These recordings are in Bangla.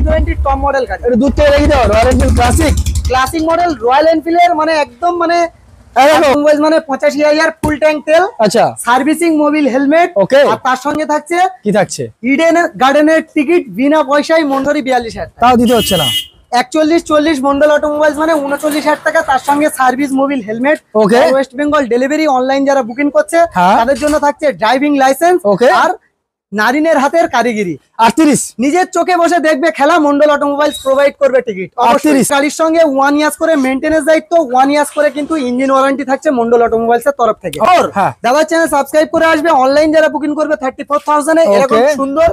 E20 টপ মডেল গাড়ি। এটা দূর থেকে দেখি দাও, Royal Enfield classic model Royal এনফিল্ডের মানে একদম মানে অটোমোবাইলস মানে 85,000 ফুল ট্যাঙ্ক তেল। আচ্ছা, সার্ভিসিং মোবিল হেলমেট। ওকে, আর তার সঙ্গে থাকছে কি থাকছে? ইডেন গার্ডেনের টিকিট বিনা পয়সায় মন্ডরি 42,000 টাকা। তাও দিতে হচ্ছে না। 41-40 মন্ডল অটোমোবাইলস মানে 39,000 টাকা, তার সঙ্গে সার্ভিস মোবিল হেলমেট। ওকে, ওয়েস্ট বেঙ্গল ডেলিভারি অনলাইন যারা বুকিং করছে তাদের জন্য থাকছে ড্রাইভিং লাইসেন্স। ওকে, আর নারিনের হাতের কারিগরি। 38 নিজের চোখে বসে দেখবে খেলা, মন্ডল অটোমোবাইলস প্রোভাইড করবে টিকিট। 38 গাড়ির সঙ্গে 1 ইয়ার্স করে মেইনটেনেন্স দায়িত্ব, 1 ইয়ার্স করে কিন্তু ইঞ্জিন ওয়ারেন্টি থাকছে মন্ডল অটোমোবাইলস এর তরফ থেকে। আর দাদার চ্যানেল সাবস্ক্রাইব করে আসবে, অনলাইন যারা বুকিং করবে 34,000 এ এরকম সুন্দর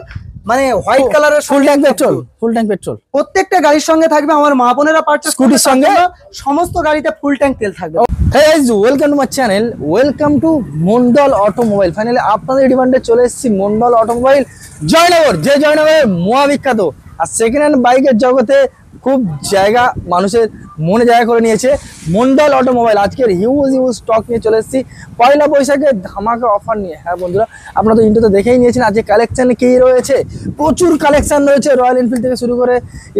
মানে হোয়াইট কালারের ফুল ট্যাঙ্ক পেট্রোল প্রত্যেকটা গাড়ির সঙ্গে থাকবে। আমার মা বোনেরা পারচেজ স্কুটির সঙ্গে সমস্ত গাড়িতে ফুল ট্যাঙ্ক তেল থাকবে। Hey guys, welcome to my channel, welcome to Mondal automobile. Finally আপনাদের ডিমান্ডে চলে এসেছি মন্ডল অটোমোবাইল জয়নগর, যে জয়নগরের মহাবিখ্যাত আর সেকেন্ড হ্যান্ড বাইকের জগতে খুব জায়গা মানুষের মনে জায়গা করে নিয়েছে মন্ডল অটোমোবাইল। আজকের হিউজ স্টক নিয়ে চলে এসেছি পয়লা বৈশাখের ধামাকা অফার নিয়ে। হ্যাঁ বন্ধুরা, আপনারা তো ইন্ট্রোতে দেখেই নিয়েছেন আজকে কালেকশানে কী রয়েছে। প্রচুর কালেকশান রয়েছে, রয়্যাল এনফিল্ড থেকে শুরু করে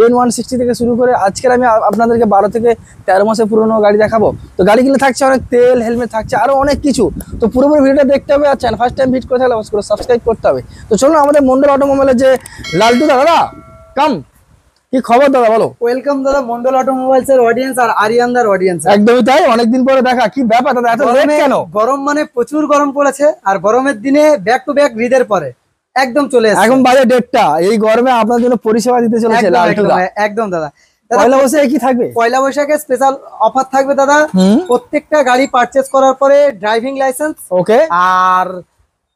N160 থেকে শুরু করে। আজকের আমি আপনাদেরকে 12 থেকে 13 মাসের পুরোনো গাড়ি দেখাবো। তো গাড়িগুলো থাকছে অনেক তেল, হেলমেট থাকছে, আরও অনেক কিছু। তো পুরোপুরি ভিডিওটা দেখতে হবে, আর চ্যানেল ফার্স্ট টাইম ভিজিট করে থাকলে অবশ্যই সাবস্ক্রাইব করতে হবে। তো চলুন আমাদের মন্ডল অটোমোবাইলের যে লালটু দাদা কাম, কি খবর দাদা বলো? ওয়েলকাম দাদা মন্ডল অটোমোবাইলস এর অডিয়েন্স আর আরিয়ানদার অডিয়েন্স। একদমই তাই, অনেকদিন পরে দেখা। কি ব্যাপার দাদা, এত লেট কেন? গরম মানে প্রচুর গরম পড়েছে, আর গরমের দিনে ব্যাক টু ব্যাক ঈদের পরে একদম চলে এসেছে। এখন বাজে 1:30, এই গরমে আপনার জন্য পরিষেবা দিতে চলেছে লালটু দাদা। একদম দাদা। পয়লা বৈশাখে কি থাকবে? পয়লা বৈশাখে স্পেশাল অফার থাকবে দাদা। প্রত্যেকটা গাড়ি পারচেজ করার পরে ড্রাইভিং লাইসেন্স। ওকে, আর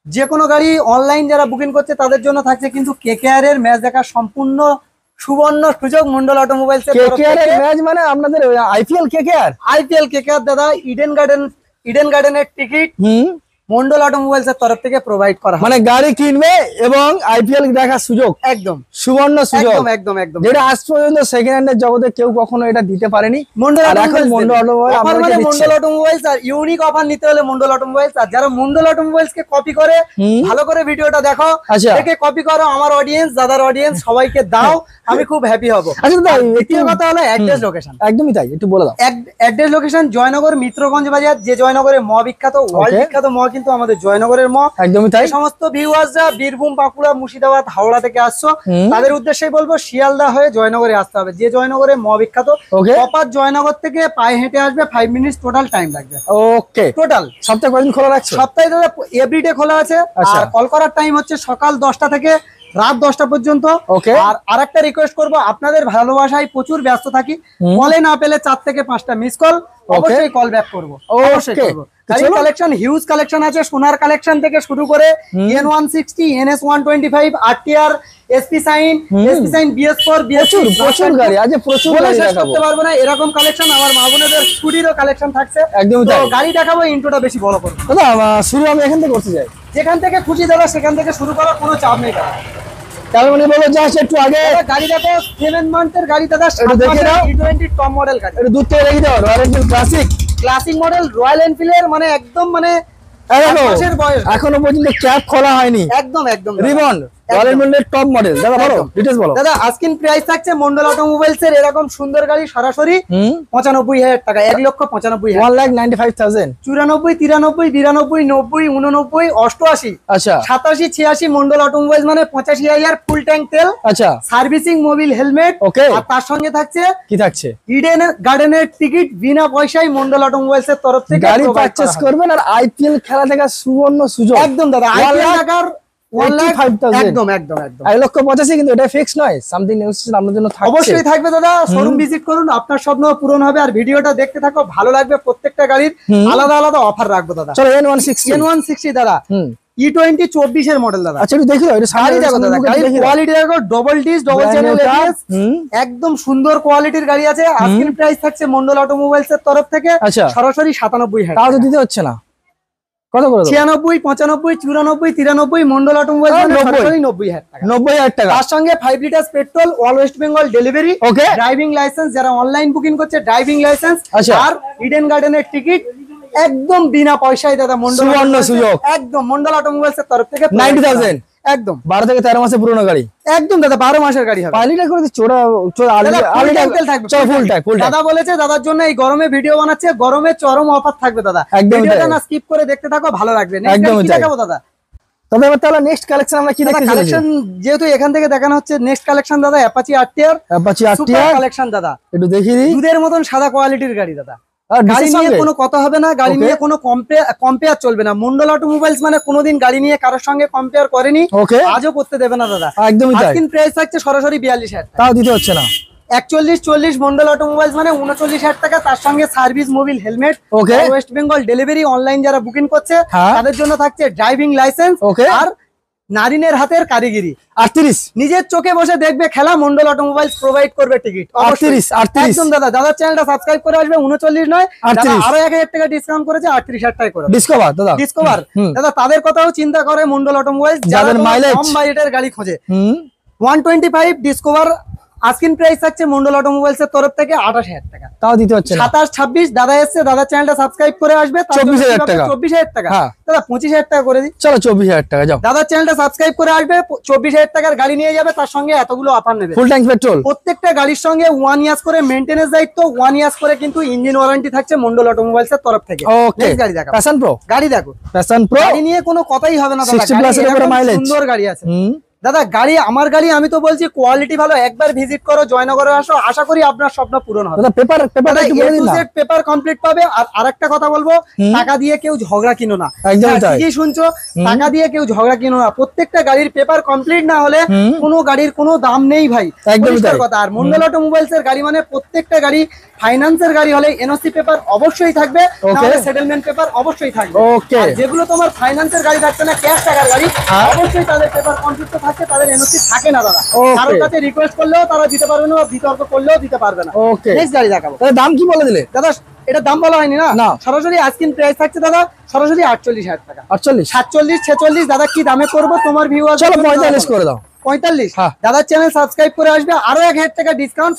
যে কোনো গাড়ি অনলাইন যারা বুকিং করছে তাদের জন্য থাকছে কিন্তু কেকেআর এর ম্যাচ দেখার সম্পূর্ণ সুবর্ণ সুযোগ মন্ডল অটোমোবাইলস এর তরফ থেকে। কেকেআর এর ম্যাচ মানে আপনাদের আইপিএল কেকেআর দাদা ইডেন গার্ডেনের টিকিট মন্ডল অটোমোবাইলস এর তরফ থেকে প্রোভাইড করা হয়। মানে গাড়ি কিনবে এবং আইপিএল দেখার সুযোগ, একদম সুবর্ণ সুযোগ, একদম যেটা আজ পর্যন্ত সেকেন্ড হ্যান্ডের জগতে কেউ কখনো এটা দিতে পারেনি। মন্ডল অটোমোবাইলস আর ইউনিক অফার নিতে হলে মন্ডল অটোমোবাইলস। আর যারা মন্ডল অটোমোবাইলস কে কপি করে ভালো করে ভিডিওটা দেখো, দেখে কপি করো, আমার অডিয়েন্স দাদার অডিয়েন্স সবাইকে দাও, আমি খুব হ্যাপি হব। আচ্ছা দাদা, দ্বিতীয় কথা হলো অ্যাড্রেস লোকেশন। একদমই তাই, একটু বলে দাও। অ্যাড্রেস লোকেশন জয়নগর মিত্রগঞ্জ বাজার, যে জয়নগরের ম বিখ্যাত, ওয়ার্ল্ড বিখ্যাত ম কিন্তু আমাদের জয়নগরের ম। একদমই তাই। সমস্ত ভিউয়ার্সরা বীরভূম, বাঁকুড়া, মুর্শিদাবাদ, হাওড়া থেকে আসছো, তাদের উদ্দেশ্যেই বলবো শিয়ালদা হয়ে জয়নগরে আসতে হবে, যে জয়নগরে ম বিখ্যাত। প্রপার জয়নগর থেকে পায়ে হেঁটে আসবে, 5 মিনিট টোটাল টাইম লাগবে। ওকে, টোটাল সপ্তাহে কয়দিন খোলা রাখছো? সপ্তাহে দাদা এভরিডে খোলা আছে। আর কল করার টাইম হচ্ছে সকাল 10টা থেকে রাত 10টা পর্যন্ত। আর আরেকটা রিকোয়েস্ট করবো, আপনাদের ভালোবাসায় প্রচুর ব্যস্ত থাকি, কলে না পেলে 4 থেকে 5টা মিস কল, অবশ্যই কল ব্যাক করবো, অবশ্যই করবো। কালেকশন হিউজ কালেকশন আছে, সোনার কালেকশন থেকে শুরু করে N160, NS125, RTR, SP Shine, BS4, প্রচুর গাড়ি আছে, প্রচুর গাড়ি দেখাবো, করতে পারবো না এরকম কালেকশন। আমার মা বোনেদের স্কুটিরও কালেকশন থাকছে। একদমই তাই। গাড়ি দেখাবো, ইন্ট্রোটা বেশি বড় করবো দাদা। শুরু আমি এখান থেকে করতে চাই, যেখান থেকে খুশি দাদা সেখান থেকে শুরু করার কোনো চাপ নেই দাদা। তার মানে বলো জাস্ট একটু আগে গাড়ি দেখো, 7 মান্থের গাড়ি দাদা, একটু দেখে নাও। E20 টপ মডেল গাড়ি, একটু দূর থেকে দেখি দাও, Royal Enfield classic model Royal এনফিল্ডের মানে একদম মানে এখনো পর্যন্ত ক্যাপ খোলা হয়নি, একদম রিবন রয়্যাল এনফিল্ডের টপ মডেল। দাদা বলো, ডিটেইলস বলো। দাদা আস্কিং প্রাইস থাকছে মন্ডল অটোমোবাইলস এর এরকম সুন্দর গাড়ি সরাসরি 95,000 টাকা, 1,95,000, 1,95,000, 94, 93, 92, 90, 89, 88, আচ্ছা 87, 86 মন্ডল অটোমোবাইলস মানে 85,000 ফুল ট্যাঙ্ক তেল। আচ্ছা, সার্ভিসিং মোবিল হেলমেট। ওকে, আর তার সঙ্গে থাকছে কি থাকছে? ইডেন গার্ডেনের টিকিট বিনা পয়সায় মন্ডল অটোমোবাইলস এর তরফ থেকে গাড়ি পারচেজ করবেন, আর আইপিএল খেলা দেখার সুবর্ণ সুযোগ। একদম দাদা, আইপিএল দেখার 1,85,000, একদম 1,85,000, কিন্তু এটা ফিক্স নয়, সামথিং নেগোসিয়েশন আপনাদের জন্য থাকছে, অবশ্যই থাকবে দাদা। শোরুম ভিজিট করুন, আপনার স্বপ্ন পূরণ হবে। আর ভিডিওটা দেখতে থাকো, ভালো লাগবে। প্রত্যেকটা গাড়ির আলাদা আলাদা অফার রাখবো দাদা। চলো N160 দাদা, E20 24 এর মডেল দাদা। আচ্ছা একটু দেখি দাও, এটা গাড়ি দেখো দাদা, গাড়ির কোয়ালিটি দেখো, double disc double channel ABS, একদম সুন্দর কোয়ালিটির গাড়ি আছে। আজকের প্রাইস থাকছে মন্ডল অটোমোবাইলস এর তরফ থেকে সরাসরি 97,000। তাও তো দিতে হচ্ছে না, কত করে? 96, 95, 94, 93 মন্ডল অটোমোবাইলস সরাসরি 90,000 টাকা। 90,000 টাকা। তার সঙ্গে 5 litre petrol, all West Bengal delivery, okay, driving licence, যারা অনলাইন বুকিং করছে ড্রাইভিং লাইসেন্স, আর ইডেন গার্ডেনের টিকিট একদম বিনা পয়সায় দাদা। মন্ডল সুবর্ণ সুযোগ, একদম মন্ডল অটোমোবাইলস এর তরফ থেকে 90,000, একদম 12 থেকে 13 মাসের পুরনো গাড়ি একদম দাদা 12 মাসের গাড়ি হবে। পালিটা করে চোরা দাদা বলেছে দাদার জন্য এই গরমে ভিডিও বানাচ্ছে, গরমে চরম অফার থাকবে দাদা, ভিডিওটা না স্কিপ করে দেখতে থাকো, ভালো লাগবে। একদম দেখাবো দাদা, তবে এবার তাহলে নেক্সট কালেকশন আমরা কি দেখতে চলেছি? কালেকশন যেহেতু এখান থেকে দেখানো হচ্ছে, নেক্সট কালেকশন দাদা অ্যাপাচি আরটিআর কালেকশন দাদা, একটু দেখিয়ে দিই। দুধের মতন সাদা কোয়ালিটির গাড়ি দাদা, আর গাড়ি নিয়ে কোনো কথা হবে না, গাড়ি নিয়ে কোনো কম্পেয়ার চলবে না। মন্ডল অটোমোবাইলস মানে কোনোদিন গাড়ি নিয়ে কারোর সঙ্গে কম্পেয়ার করেনি, আজও করতে দেবে না দাদা। একদমই তাই। আজকের প্রাইস থাকছে সরাসরি 42,000 টাকা, তাও দিতে হচ্ছে না। 41-40 মন্ডল অটোমোবাইলস মানে 39,000 টাকা, তার সঙ্গে service, Mobil, helmet, West Bengal delivery, online যারা বুকিং করছে তাদের জন্য থাকছে ড্রাইভিং লাইসেন্স আর নারিনের হাতের কারিগরি। 38 নিজের চোখে বসে দেখবে খেলা, মন্ডল অটোমোবাইলস প্রোভাইড করবে টিকিট। 38 একদম দাদা, দাদার চ্যানেলটা সাবস্ক্রাইব করে আসবে। 39 নয়, আরো 1,000 টাকা ডিসকাউন্ট করেছে, 38,000 টাকা করে ডিসকভার দাদা। তাদের কথাও চিন্তা করে মন্ডল অটোমোবাইলস, যাদের মাইলেজ কম বাজেটের গাড়ি খোঁজে। 125 ডিসকভার আস্কিং প্রাইস থাকছে মন্ডল অটোমোবাইলস এর তরফ থেকে 28,000 টাকা, তাও দিতে হচ্ছে না। 27-26 দাদা এসছে, দাদার চ্যানেলটা সাবস্ক্রাইব করে আসবে, 24,000 টাকা। 24,000 টাকা দাদা, 25,000 টাকা করে দিই। চলো 24,000 টাকা যাও। দাদার চ্যানেলটা সাবস্ক্রাইব করে আসবে, 24,000 টাকার গাড়ি নিয়ে যাবে, তার সঙ্গে এতগুলো অফার নেবে। ফুল ট্যাঙ্ক পেট্রোল, প্রত্যেকটা গাড়ির সঙ্গে 1 ইয়ার্স করে মেইনটেনেন্স দায়িত্ব, 1 ইয়ার্স করে কিন্তু ইঞ্জিন ওয়ারেন্টি থাকছে মন্ডল অটোমোবাইলস এর তরফ থেকে। নেক্সট গাড়ি দেখো, প্যাশন প্রো গাড়ি দেখো, প্যাশন প্রো গাড়ি নিয়ে কোনো কথাই হবে না দাদা, 60 প্লাস এর উপরে মাইলেজ, সুন্দর গাড়ি আছে দাদা। গাড়ি আমার গাড়ি, আমি তো বলছি কোয়ালিটি ভালো, একবার ভিজিট করো, জয়নগরে আসো, আশা করি আপনার স্বপ্ন পূরণ হবে। পেপার কমপ্লিট পাবে। আর আরেকটা কথা বলবো, টাকা দিয়ে কেউ ঝগড়া কিনো না, ঠিকই শুনছো, টাকা দিয়ে কেউ ঝগড়া কিনো না। প্রত্যেকটা গাড়ির পেপার কমপ্লিট না হলে কোনো গাড়ির কোনো দাম নেই ভাই, পরিষ্কার কথা। আর মন্ডল অটোমোবাইলস এর গাড়ি মানে প্রত্যেকটা গাড়ি ফাইন্যান্সের গাড়ি হলে এনওসি পেপার অবশ্যই থাকবে, নাহলে সেটেলমেন্ট পেপার অবশ্যই থাকবে। যেগুলো তোমার ফাইন্যান্সের গাড়ি থাকছে না, ক্যাশ টাকার গাড়ি, অবশ্যই তাদের পেপার কমপ্লিট থাকছে, তাদের এনওসি থাকে না দাদা। কারোর কাছে রিকোয়েস্ট করলেও তারা দিতে পারবে না, বিতর্ক করলেও দিতে পারবে না। নেক্সট গাড়ি দেখাবো। দাম কি বলে দিলে দাদা? এটা দাম বলা হয়নি না, সরাসরি আস্কিং প্রাইস থাকছে দাদা সরাসরি 48,000 টাকা। 48, 47, 46 দাদা কি দামে করবো তোমার ভিউয়ার? চলো 45 করে দাও। 45 দাদার চ্যানেল সাবস্ক্রাইব করে আসবে, আরো 1,000 টাকা ডিসকাউন্ট,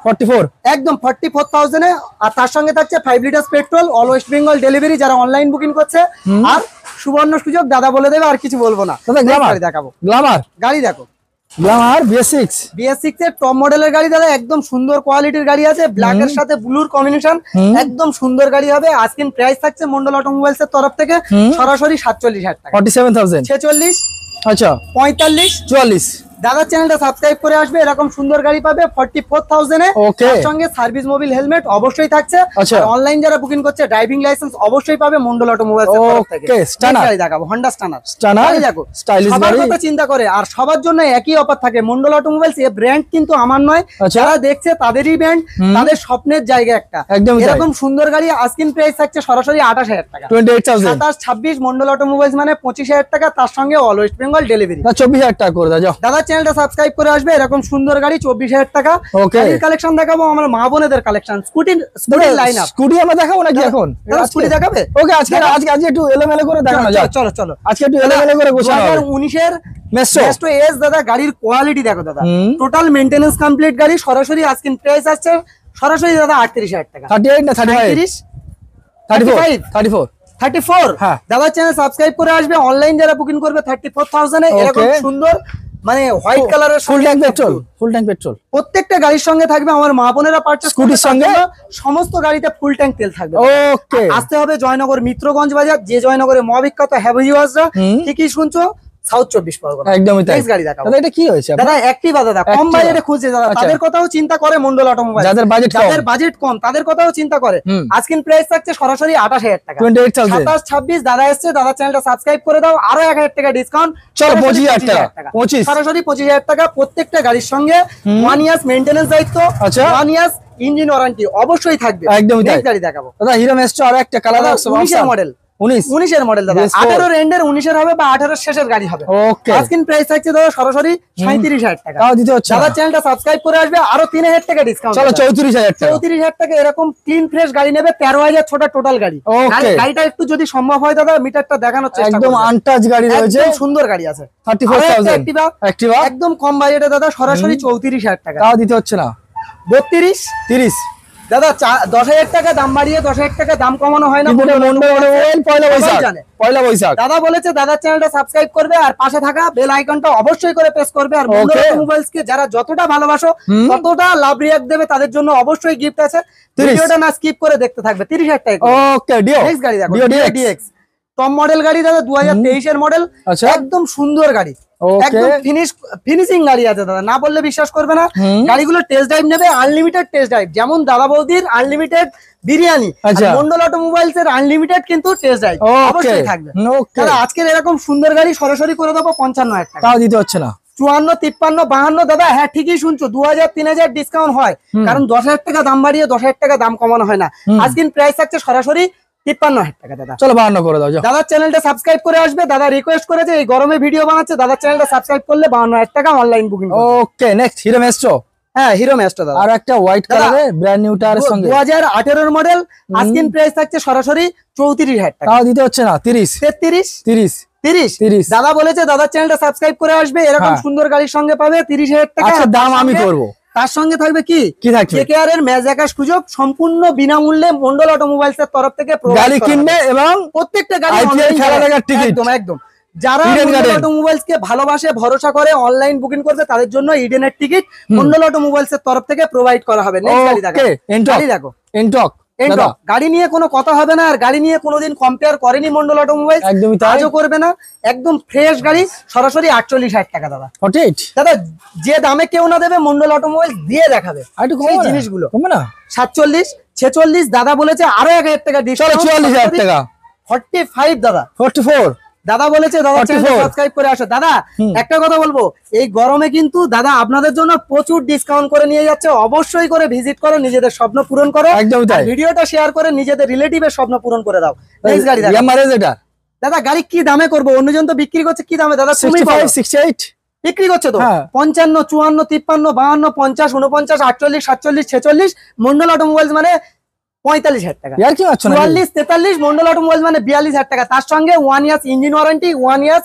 44 একদম 44,000 এ। আর তার সঙ্গে থাকছে 5 litre petrol, all West Bengal delivery, যারা অনলাইন বুকিং করছে। আর সুবর্ণ সুযোগ দাদা বলে দেবে, আর কিছু বলবো না। দেখাবো গ্ল্যামার গাড়ি, দেখো গ্ল্যামার BS6 এর টপ মডেলের গাড়ি দাদা, একদম সুন্দর কোয়ালিটির গাড়ি আছে, ব্ল্যাক এর সাথে ব্লুর কম্বিনেশন, একদম সুন্দর গাড়ি হবে। আজকের প্রাইস থাকছে মন্ডল অটোমোবাইলস এর তরফ থেকে সরাসরি 47,000 টাকা, 47,000, 46, আচ্ছা 45, 44 দাদার চ্যানেলটা সাবস্ক্রাইব করে আসবে, এরকম সুন্দর গাড়ি পাবে 44,000 এ। তার সঙ্গে সার্ভিস, মোবিল, হেলমেট অবশ্যই থাকছে। আর অনলাইন যারা বুকিং করছে ড্রাইভিং লাইসেন্স অবশ্যই পাবে মন্ডল অটোমোবাইলস এর তরফ থেকে। গাড়ি দেখাবো, হোন্ডা স্টানার দেখো, সবার কথা চিন্তা করে, আর সবার জন্য একই অফার থাকে। মন্ডল অটোমোবাইলস এই ব্র্যান্ড কিন্তু আমার নয়, যারা দেখছে তাদেরই ব্র্যান্ড, তাদের স্বপ্নের জায়গা একটা। এরকম সুন্দর গাড়ি আস্কিং প্রাইস থাকছে সরাসরি 28,000 টাকা, 28,000, 27-26 মন্ডল অটোমোবাইলস মানে 25,000 টাকা, তার সঙ্গে অল ওয়েস্ট বেঙ্গল ডেলিভারি। 24,000 টাকা করে দাও। দাদা চ্যানেলটা সাবস্ক্রাইব করে আসবে, এরকম সুন্দর গাড়ি 24,000 টাকা। কালেকশন দেখাবো আমরা মা বোনেদের collection, scooty line up. Scooty আমরা দেখাবো নাকি এখন? স্কুটি দেখাবে? ওকে, আজকে একটু এলোমেলো করে দেখানো যাক। চলো আজকে একটু এলোমেলো করে গোছানো হবে। 2019 এর মেস্ট্রো এস দাদা, গাড়ির কোয়ালিটি দেখো দাদা, টোটাল মেইনটেনেন্স কমপ্লিট গাড়ি, সরাসরি আজকে প্রাইস আসছে সরাসরি দাদা 38,000 টাকা। 38 না 35? 34 দাদা চ্যানেল সাবস্ক্রাইব করে আসবে, অনলাইন যারা বুকিং করবে 34,000 এ। এরকম সুন্দর মানে হোয়াইট কালারের ফুল ট্যাঙ্ক পেট্রোল প্রত্যেকটা গাড়ির সঙ্গে থাকবে। আমার মা বোনেরা পারচেজ স্কুটির সঙ্গে সমস্ত গাড়িতে ফুল ট্যাঙ্ক তেল থাকবে। ওকে, আসতে হবে জয়নগর মিত্রগঞ্জ বাজার, যে জয়নগরে মহাবিখ্যাত হ্যাভিওয়াজরা, ঠিকই শুনছো, সাউথ 24 পরগনা। একদমই তাই। নেক্সট গাড়ি দেখাবো। দাদা এটা কি হয়েছে? দাদা অ্যাক্টিভা দাদা, কম বাজেটে খুঁজছে দাদা, তাদের কথাও চিন্তা করে মন্ডল অটোমোবাইল। যাদের বাজেট কম তাদের কথাও চিন্তা করে। আজকের প্রাইস থাকছে সরাসরি 28,000 টাকা, 28,000। 27-26 দাদা এসছে, দাদা চ্যানেলটা সাবস্ক্রাইব করে দাও, আরো 1,000 টাকা ডিসকাউন্ট, চলো 25,000 টাকা, 25 সরাসরি 25,000 টাকা। প্রত্যেকটা গাড়ির সঙ্গে 1 ইয়ার্স মেইনটেনেন্স দায়িত্ব, 1 ইয়ার্স ইঞ্জিন ওয়ারেন্টি অবশ্যই থাকবে। একদমই তাই। গাড়ি দেখাবো দাদা, হিরো মেস্ট্রো আর একটা কালার আছে, 19 এর মডেল, 19 এর মডেল দাদা, 18 এন্ডের 19 এর হবে বা 18 এর শেষের গাড়ি হবে। ওকে, আজকের প্রাইস থাকছে দাদা সরাসরি 37,000 টাকা। তাও দিতে হচ্ছে। দাদা চ্যানেলটা সাবস্ক্রাইব করে আসবে, আরো 3,000 টাকা ডিসকাউন্ট, চলো 34,000 টাকা। 34,000 টাকা এরকম ক্লিন ফ্রেশ গাড়ি নেবে, 13,000 ছোট টোটাল গাড়ি। গাড়িটা একটু যদি সম্ভব হয় দাদা মিটারটা দেখানোর চেষ্টা করুন। একদম আনটাচ গাড়ি রয়েছে, একদম সুন্দর গাড়ি আছে। 34,000 একদম কম বাজেটে দাদা সরাসরি 34,000 টাকা। তাও দিতে হচ্ছে না। 32, 30, দাদা 10,000 টাকা দাম বাড়িয়ে 10,000 টাকা দাম কমানো হয় না। পয়লা বৈশাখ দাদা বলেছে দাদার চ্যানেলটা সাবস্ক্রাইব করবে আর পাশে থাকা বেল আইকনটা অবশ্যই করে প্রেস করবে। আর মোবাইলস কে যারা যতটা ভালোবাসো ততটা লাভ রিয়াক্ট দেবে, তাদের জন্য অবশ্যই গিফট আছে। ভিডিওটা না স্কিপ করে দেখতে থাকবে। 30,000 টাকা। ওকে, ডিও নেক্সট গাড়ি দেখো, ডিএক্স টপ মডেল গাড়ি দাদা, 2023 এর মডেল। একদম সুন্দর গাড়ি, একদম ফিনিশিং গাড়ি আছে দাদা, না বললে বিশ্বাস করবে না। গাড়িগুলো টেস্ট ড্রাইভ নেবে, আনলিমিটেড টেস্ট ড্রাইভ। যেমন দাদা বৌদির আনলিমিটেড বিরিয়ানি, মন্ডল অটোমোবাইলস এর আনলিমিটেড কিন্তু টেস্ট ড্রাইভ অবশ্যই থাকবে। দাদা আজকের এরকম সুন্দর গাড়ি সরাসরি করে দেবো 55,000 টাকা। তাও দিতে হচ্ছে না। 54, 53, 52 দাদা, হ্যাঁ ঠিকই শুনছো, 2,000 3,000 ডিসকাউন্ট হয়, কারণ 10,000 টাকা দাম বাড়িয়ে 10,000 টাকা দাম কমানো হয় না। আজকের প্রাইস থাকছে সরাসরি 53,000 টাকা দাদা। চলো 52 করে দাও। দাদার চ্যানেলটা সাবস্ক্রাইব করে আসবে। দাদা রিকোয়েস্ট করেছে, এই গরমে ভিডিও বানাচ্ছে, দাদার চ্যানেলটা সাবস্ক্রাইব করলে 52,000 টাকা অনলাইন বুকিং। ওকে, নেক্সট হিরো ম্যাস্ট্রো। হ্যাঁ, হিরো ম্যাস্ট্রো দাদা, আর একটা হোয়াইট কালারে ব্র্যান্ড নিউ টায়ারের সঙ্গে 2018 এর মডেল। আজকের প্রাইস থাকছে সরাসরি 34,000 টাকা। তাও দিতে হচ্ছে না। 30 30 দাদা বলেছে দাদার চ্যানেলটা সাবস্ক্রাইব করে আসবে, এরকম সুন্দর গাড়ির সঙ্গে পাবে 30,000 টাকা। আচ্ছা, দাম আমি করব। তার সঙ্গে থাকবে কি থাকবে? কেকেআর এর ম্যাচ দেখার সুযোগ সম্পূর্ণ বিনামূল্যে মন্ডল অটোমোবাইলস এর তরফ থেকে গাড়ি কিনবে এবং প্রত্যেকটা গাড়ি আইপিএল খেলা দেখার টিকিট। একদম যারা মন্ডল অটোমোবাইলস কে ভালোবাসে, ভরসা করে, অনলাইন বুকিং করবে, তাদের জন্য ইডেনের টিকিট মন্ডল অটোমোবাইলস এর তরফ থেকে প্রোভাইড করা হবে। নেক্সট গাড়ি দেখো, গাড়ি দেখো এনটক। গাড়ি নিয়ে কোনো কথা হবে না, আর গাড়ি নিয়ে কোনোদিন কম্পেয়ার করেনি মন্ডল অটোমোবাইলস, একদমই আজও করবে না। একদম ফ্রেশ গাড়ি, সরাসরি 48,000 টাকা দাদা। 48 দাদা যে দামে কেউ না দেবে, মন্ডল অটোমোবাইলস দিয়ে দেখাবে এই জিনিসগুলো। 47, 46 দাদা বলেছে আরো 1,000 টাকা ডিসকাউন্ট, 44,000 টাকা। 45 দাদা, 44 দাদা বলেছে দাদা চ্যানেল সাবস্ক্রাইব করে আসো। দাদা একটা কথা বলবো, এই গরমে কিন্তু দাদা আপনাদের জন্য প্রচুর ডিসকাউন্ট করে নিয়ে যাচ্ছে। অবশ্যই করে ভিজিট করো, নিজেদের স্বপ্ন পূরণ করো, ভিডিওটা শেয়ার করে নিজেদের রিলেটিভের স্বপ্ন পূরণ করে দাও। নেক্সট গাড়ি দেখো দাদা, গাড়ি কি দামে করবো? অন্যজন তো বিক্রি করছে, কি দামে দাদা? 65 68 বিক্রি করছে তো 55, 54, 53, 52, 50, 49, 48, 47, 46 মন্ডল অটোমোবাইলস মানে 45,000 টাকা। 44, 43 মন্ডল অটোমোবাইলস মানে 42,000 টাকা। তার সঙ্গে 1 years engine warranty, 1 years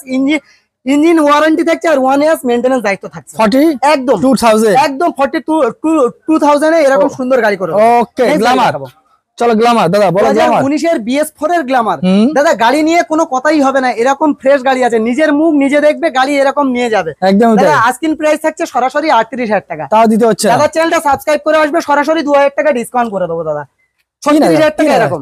engine warranty থাকছে, আর 1 ইয়ার্স মেইনটেনেন্স দায়িত্ব থাকছে। 40 একদম 2000 একদম 42,000 এ এরকম সুন্দর গাড়ি করে। ওকে, গ্ল্যামার। চলো গ্ল্যামার দাদা, বলো গ্ল্যামার। 19 এর BS4 এর গ্ল্যামার দাদা, গাড়ি নিয়ে কোনো কথাই হবে না, এরকম ফ্রেশ গাড়ি আছে, নিজের মুখ নিজে দেখবে, গাড়ি এরকম নিয়ে যাবে একদম। দাদা আজকিন প্রাইস থাকছে সরাসরি 38,000 টাকা। তাও দিতে হচ্ছে দাদা চ্যানেলটা সাবস্ক্রাইব করে আসবে, সরাসরি 2,000 টাকা ডিসকাউন্ট করে দেবো দাদা। 36,000 টাকা এরকম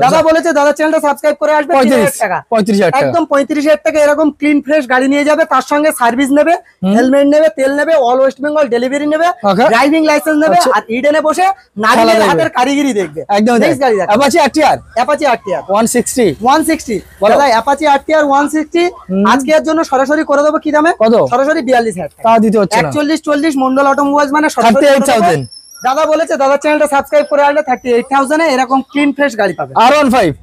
দাদা বলেছে, দাদা চ্যানেলটা সাবস্ক্রাইব করে আসবে 35,000 টাকা। 35,000 টাকা, একদম 35,000 টাকা এরকম ক্লিন ফ্রেশ গাড়ি নিয়ে যাবে। তার সঙ্গে সার্ভিস নেবে, হেলমেট নেবে, তেল নেবে, অল ওয়েস্ট বেঙ্গল ডেলিভারি নেবে, ড্রাইভিং লাইসেন্স নেবে, আর ইডেনে বসে নারীদের হাতের কারিগরি দেখবে। একদম। নেক্সট গাড়ি দেখো, অ্যাপাচি আরটিআর। 160 দাদা, অ্যাপাচি আরটিআর 160 আজকের জন্য সরাসরি করে দেবো। কি দামে? সরাসরি 42,000 টাকা। তাও দিতে হচ্ছে না। 41, 40 মন্ডল অটোমোবাইলস মানে 38,000। দাদা বলেছে দাদা চ্যানেলটা সাবস্ক্রাইব করে আসলে 38,000 এ এরকম ক্লিন ফ্রেশ গাড়ি পাবে। R15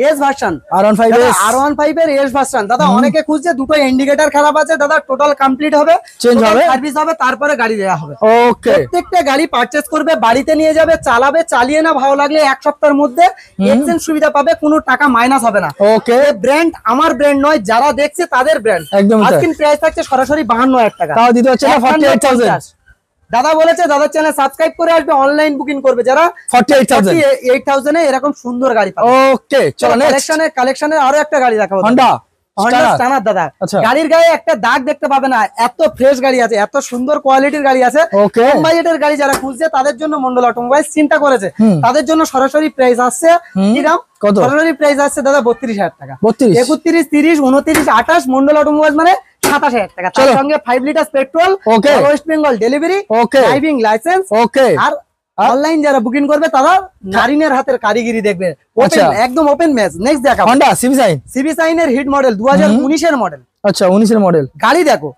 এস ভার্সন, R15 এর এস ভার্সন দাদা, অনেকে খুঁজছে, দুটো ইন্ডিকেটর খারাপ আছে দাদা, টোটাল কমপ্লিট হবে, চেঞ্জ হবে, সার্ভিস হবে, তারপরে গাড়ি দেওয়া হবে। ওকে, প্রত্যেকটা গাড়ি পারচেজ করবে, বাড়িতে নিয়ে যাবে, চালাবে, চালিয়ে না ভালো লাগলে 1 সপ্তাহের মধ্যে এক্সচেঞ্জ সুবিধা পাবে, কোনো টাকা মাইনাস হবে না। ওকে, ব্র্যান্ড আমার ব্র্যান্ড নয়, যারা দেখছে তাদের ব্র্যান্ড। আজকের প্রাইস থাকছে সরাসরি 52,000 টাকা। তাও দিতে হচ্ছে না 48,000। দাদা বলেছে দাদা চ্যানেল সাবস্ক্রাইব করে আসবে, অনলাইন বুকিং করবে যারা 48,000 এ এরকম সুন্দর গাড়ি পাবে। ওকে, চলো নেক্সট কালেকশনের আরো একটা গাড়ি দেখাবো, হন্ডা স্টানার দাদা। গাড়ির গায়ে একটা দাগ দেখতে পাবে না, এত ফ্রেশ গাড়ি আছে, এত সুন্দর কোয়ালিটির গাড়ি আছে। কম বাজেটের গাড়ি যারা খুঁজছে তাদের জন্য মন্ডল অটোমোবাইলস চিন্তা করেছে, তাদের জন্য সরাসরি প্রাইস আসছে কি দাম? সরাসরি প্রাইস আসছে দাদা 32,000 টাকা। 31, 30, 29, 28 মন্ডল অটোমোবাইলস মানে 27,000 টাকা। তার সঙ্গে 5 litre petrol, West Bengal delivery, driving licence, আর অনলাইন যারা বুকিং করবে তারা নারীনের হাতের কারিগরি দেখবে। একদম ওপেন ম্যাচ। নেক্সট দেখা হন্ডা সিবি সাইন এর হিট মডেল, 2019 এর মডেল। আচ্ছা, 19 এর মডেল গাড়ি দেখো,